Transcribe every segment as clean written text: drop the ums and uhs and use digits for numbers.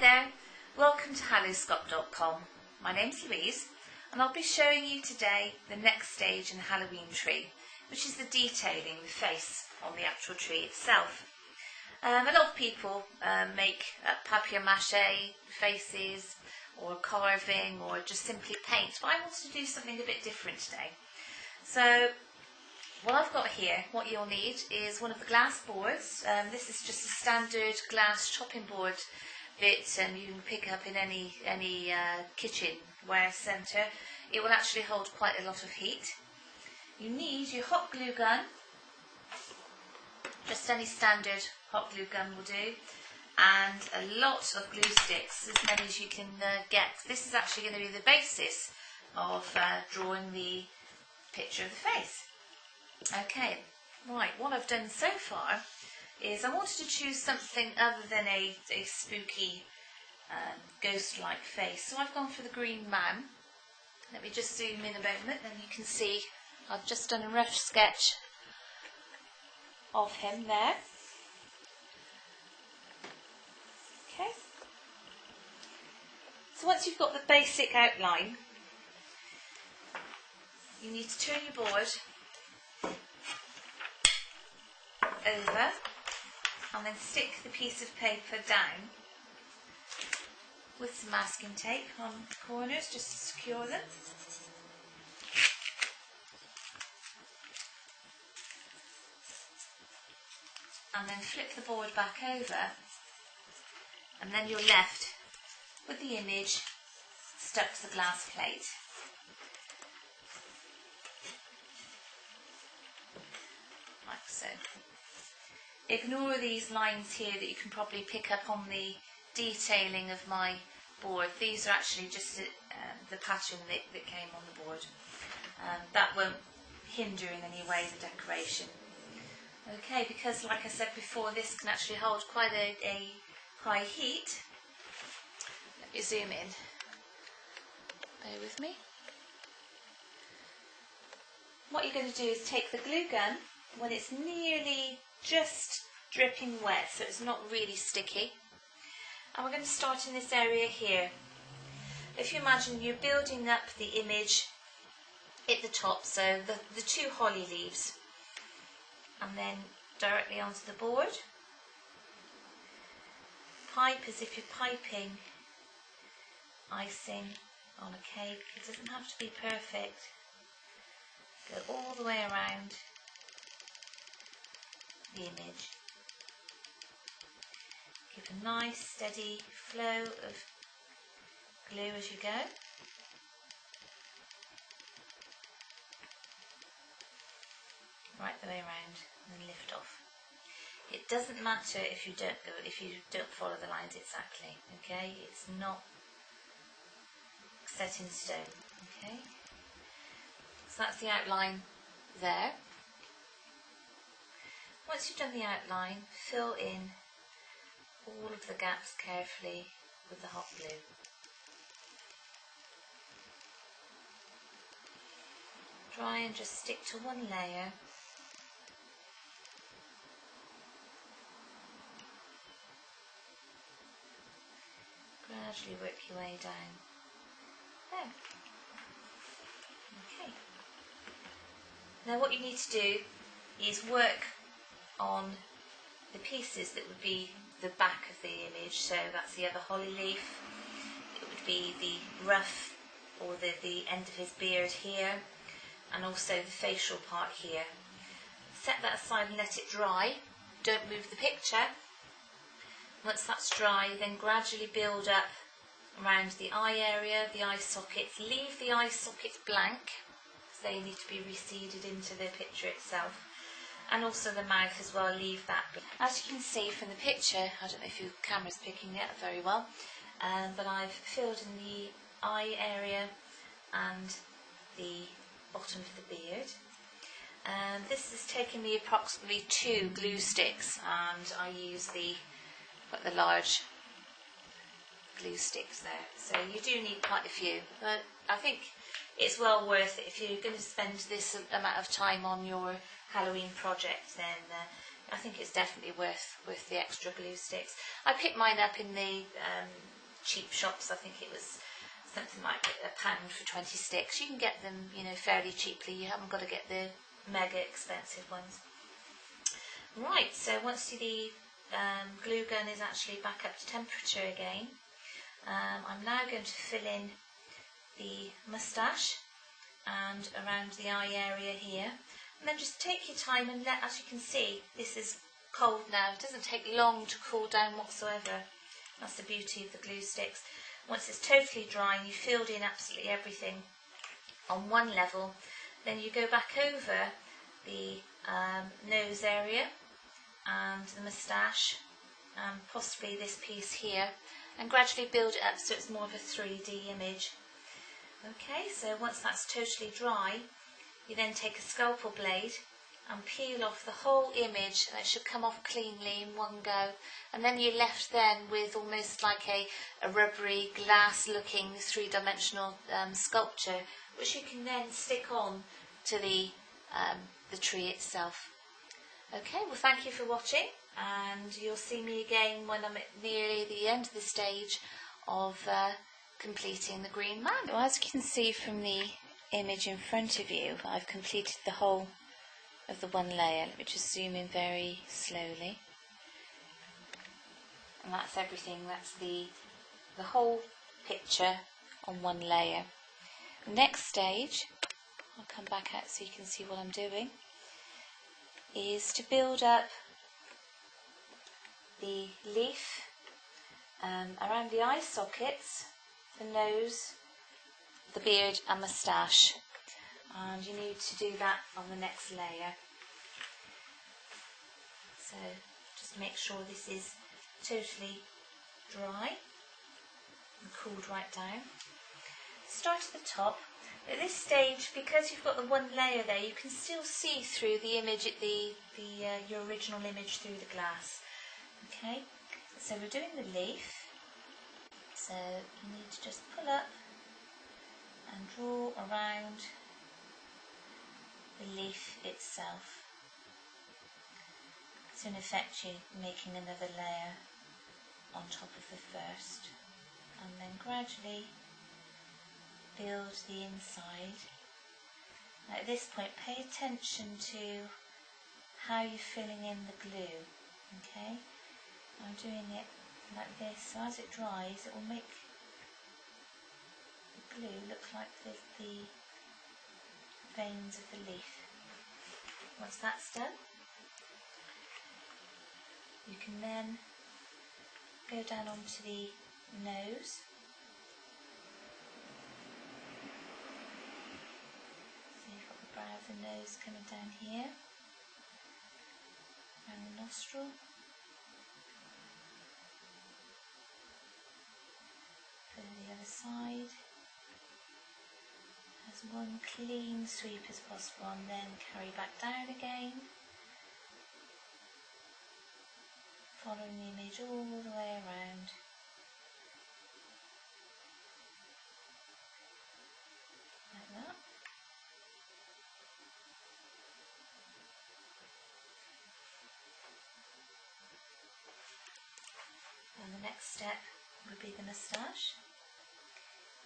there, welcome to Hallowsculpt.com. My name's Louise and I'll be showing you today the next stage in the Halloween tree, which is the detailing the face on the actual tree itself. A lot of people make papier-mâché faces or carving or just simply paint, but I wanted to do something a bit different today. So what I've got here, what you'll need is one of the glass boards. This is just a standard glass chopping board bit, and you can pick up in any kitchenware centre. It will actually hold quite a lot of heat. You need your hot glue gun, just any standard hot glue gun will do, and a lot of glue sticks, as many as you can get. This is actually going to be the basis of drawing the picture of the face. Okay, right, what I've done so far is I wanted to choose something other than a spooky ghost-like face, so I've gone for the Green Man. Let me just zoom in a moment, then you can see I've just done a rough sketch of him there. Okay, so once you've got the basic outline, you need to turn your board over and then stick the piece of paper down with some masking tape on the corners just to secure them. And then flip the board back over, and then you're left with the image stuck to the glass plate. Like so. Ignore these lines here that you can probably pick up on the detailing of my board. These are actually just the pattern that came on the board. That won't hinder in any way the decoration. Okay, because like I said before, this can actually hold quite a high heat. Let me zoom in. Bear with me. What you're going to do is take the glue gun when it's nearly just dripping wet, so it's not really sticky. And we're going to start in this area here. If you imagine you're building up the image at the top, so the two holly leaves, and then directly onto the board. Pipe as if you're piping icing on a cake. It doesn't have to be perfect. Go all the way around the image. Give a nice steady flow of glue as you go. Right the way around and then lift off. It doesn't matter if you don't follow the lines exactly, okay? It's not set in stone, okay? So that's the outline there. Once you've done the outline, fill in all of the gaps carefully with the hot glue. Try and just stick to one layer. Gradually work your way down. There. Okay. Now what you need to do is work on the pieces that would be the back of the image. So that's the other holly leaf. It would be the ruff or the end of his beard here, and also the facial part here. Set that aside and let it dry. Don't move the picture. Once that's dry, then gradually build up around the eye area, the eye sockets. Leave the eye sockets blank, so they need to be reseeded into the picture itself. And also the mouth as well, leave that. As you can see from the picture, I don't know if your camera's picking it up very well, but I've filled in the eye area and the bottom of the beard. And this has taken me approximately 2 glue sticks, and I use the large glue sticks there. So you do need quite a few, but I think it's well worth it. If you're going to spend this amount of time on your Halloween project, then I think it's definitely worth the extra glue sticks. I picked mine up in the cheap shops. I think it was something like £1 for 20 sticks. You can get them, you know, fairly cheaply. You haven't got to get the mega expensive ones. Right, so once the glue gun is actually back up to temperature again, I'm now going to fill in the moustache and around the eye area here, and then just take your time and let, as you can see, this is cold now. It doesn't take long to cool down whatsoever. That's the beauty of the glue sticks. Once it's totally dry and you've filled in absolutely everything on one level, then you go back over the nose area and the moustache and possibly this piece here, and gradually build it up so it's more of a 3D image. Okay, so once that's totally dry, you then take a scalpel blade and peel off the whole image, and it should come off cleanly in one go, and then you're left then with almost like a rubbery glass looking three-dimensional sculpture, which you can then stick on to the tree itself. Okay, well, thank you for watching, and you'll see me again when I'm at nearly the end of the stage of completing the green man. Well, as you can see from the image in front of you, I've completed the whole of the one layer. Let me just zoom in very slowly. And that's everything. That's the whole picture on one layer. The next stage, I'll come back out so you can see what I'm doing, is to build up the leaf around the eye sockets, the nose, the beard and moustache, and you need to do that on the next layer. So just make sure this is totally dry and cooled right down. Start at the top. At this stage, because you've got the one layer there, you can still see through the image, your original image through the glass. Okay, so we're doing the leaf. So you need to just pull up and draw around the leaf itself. So in effect you're making another layer on top of the first, and then gradually build the inside. Now at this point, pay attention to how you're filling in the glue. Okay, I'm doing it like this, so as it dries it will make the glue look like the veins of the leaf. Once that's done, you can then go down onto the nose. So you've got the brow of the nose coming down here, around the nostril. Go to the other side. As one clean sweep as possible, and then carry back down again, following the image all the way around. Like that. And the next step would be the moustache.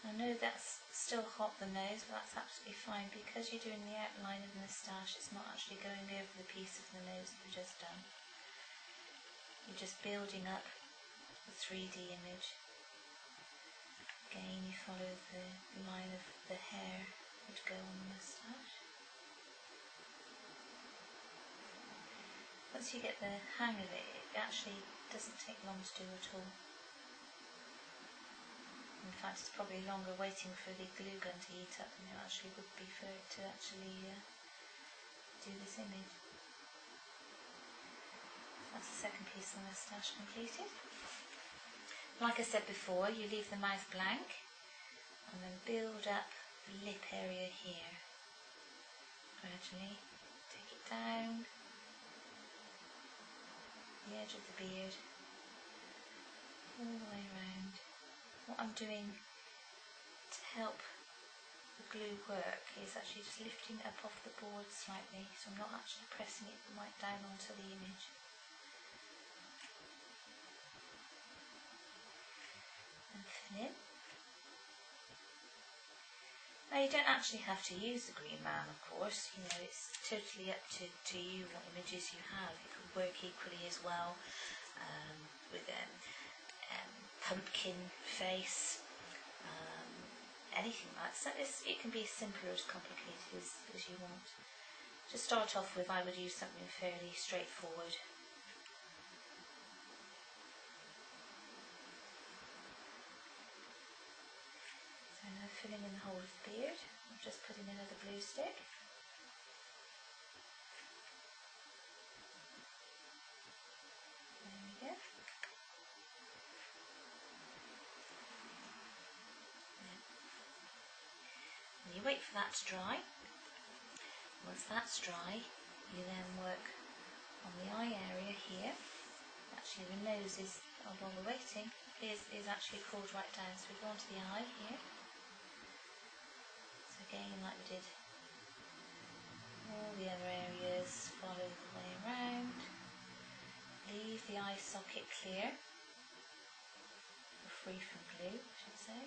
I know that's still hot, the nose, but that's absolutely fine because you're doing the outline of the moustache. It's not actually going over the piece of the nose that we've just done. You're just building up the 3D image. Again, you follow the line of the hair that would go on the moustache. Once you get the hang of it, it actually doesn't take long to do at all. In fact, it's probably longer waiting for the glue gun to heat up than it actually would be for it to actually do this image. That's the second piece of the moustache completed. Like I said before, you leave the mouth blank and then build up the lip area here. Gradually take it down, the edge of the beard, all the way around. What I'm doing to help the glue work is actually just lifting it up off the board slightly, so I'm not actually pressing it right down onto the image. And Now you don't actually have to use the Green Man, of course, you know, it's totally up to you what images you have. It could work equally as well with pumpkin face, anything like that. It can be as simple or as complicated as you want. To start off with, I would use something fairly straightforward. So now filling in the whole of the beard, I'm just putting in another glue stick. There we go. And you wait for that to dry. Once that's dry, you then work on the eye area here. Actually, the nose is, while we're waiting, is actually pulled right down. So we go onto the eye here. So again, like we did all the other areas, follow the way around. Leave the eye socket clear, or free from glue, I should say.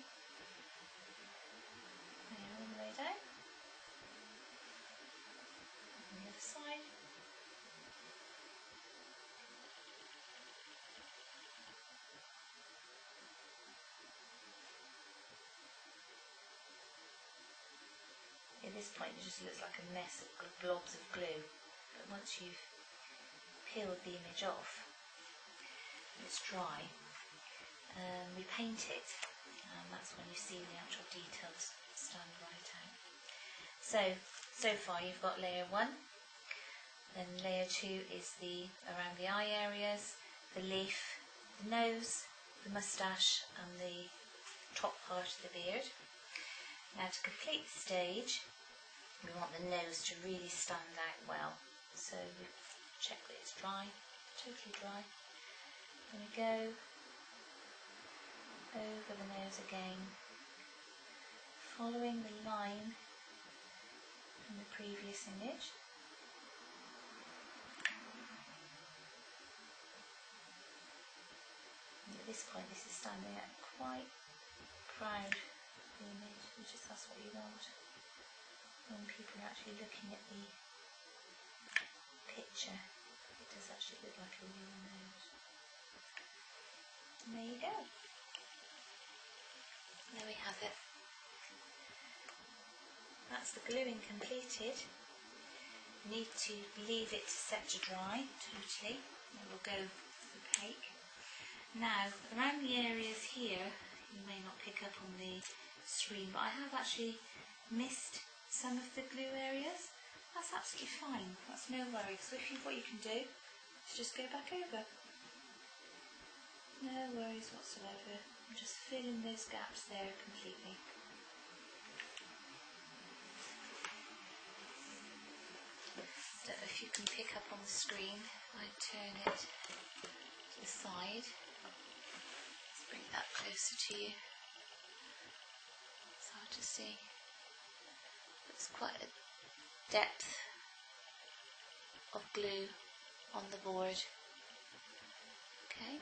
There, all the way down. On the other side. At this point it just looks like a mess of blobs of glue, but once you've peeled the image off and it's dry, we paint it, and that's when you see the actual details stand right out. So far you've got layer 1, then layer 2 is around the eye areas, the leaf, the nose, the moustache and the top part of the beard. Now to complete the stage, we want the nose to really stand out well. So we check that it's dry, totally dry. Then we go over the nose again, following the line from the previous image. And at this point this is standing out quite proud. Image, which is that's what you want when people are actually looking at the picture. It does actually look like a real nose. And there you go. There we have it. That's the gluing completed. You need to leave it set to dry totally. It will go opaque. Now around the areas here, you may not pick up on the screen, but I have actually missed some of the glue areas. That's absolutely fine, that's no worry. So what you can do is just go back over. No worries whatsoever. I'm just filling those gaps there completely. Don't know if you can pick up on the screen. I turn it to the side. Let's bring that closer to you. To see, it's quite a depth of glue on the board. Okay,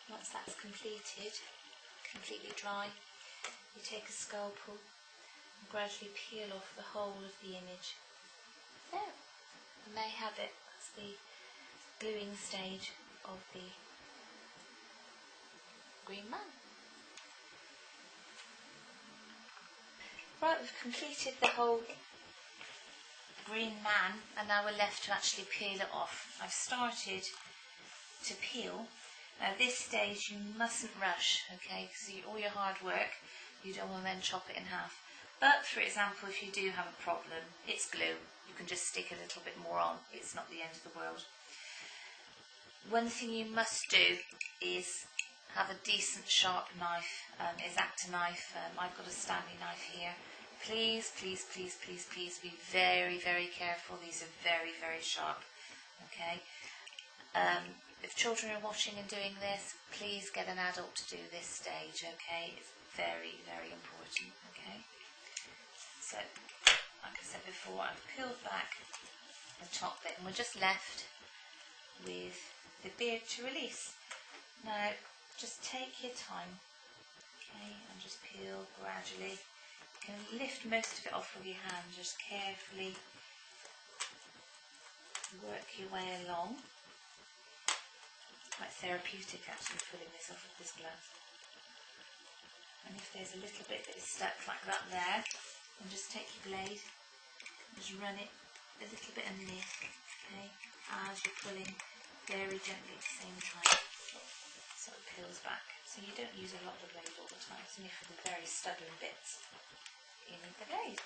once that's completed, completely dry, you take a scalpel and gradually peel off the whole of the image. There, and there you have it. That's the gluing stage of the Green Man. Right, we've completed the whole Green Man and now we're left to actually peel it off. I've started to peel. Now this stage you mustn't rush, okay, because all your hard work, you don't want to then chop it in half. But for example, if you do have a problem, it's glue. You can just stick a little bit more on. It's not the end of the world. One thing you must do is have a decent sharp knife, X-Acto knife. I've got a Stanley knife here. Please, please, please, please, please be very, very careful. These are very, very sharp. Okay. If children are watching and doing this, please get an adult to do this stage. Okay, it's very, very important. Okay. So, like I said before, I've peeled back the top bit, and we're just left with the beard to release. Now, just take your time, okay, and just peel gradually You can lift most of it off with your hand, just carefully work your way along. It's quite therapeutic actually pulling this off of this glove. And if there's a little bit that is stuck like that there, then just take your blade and just run it a little bit underneath, okay, as you're pulling very gently at the same time, so it peels back. So you don't use a lot of the blade all the time, it's only for the very stubborn bits you need the blade.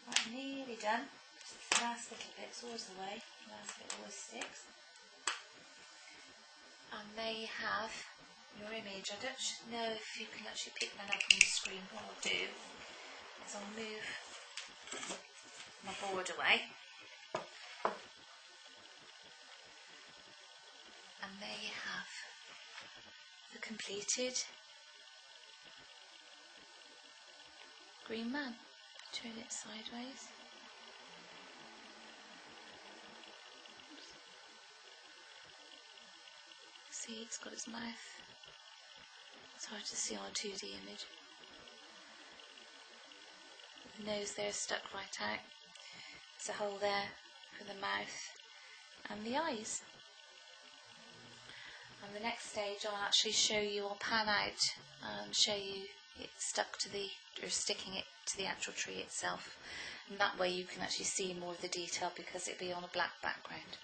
Right, nearly done. Just the last little bit's always the way, the last bit always sticks. And there you have your image. I don't know if you can actually pick that up on the screen. What I'll do is I'll move my board away. And there you have the completed green man. Turn it sideways. See, it's got his mouth. It's hard to see on a 2D image. The nose there is stuck right out. There's a hole there for the mouth and the eyes. And the next stage I'll actually show you, I'll pan out and show you it stuck to the, or sticking it to the actual tree itself. And that way you can actually see more of the detail because it'll be on a black background.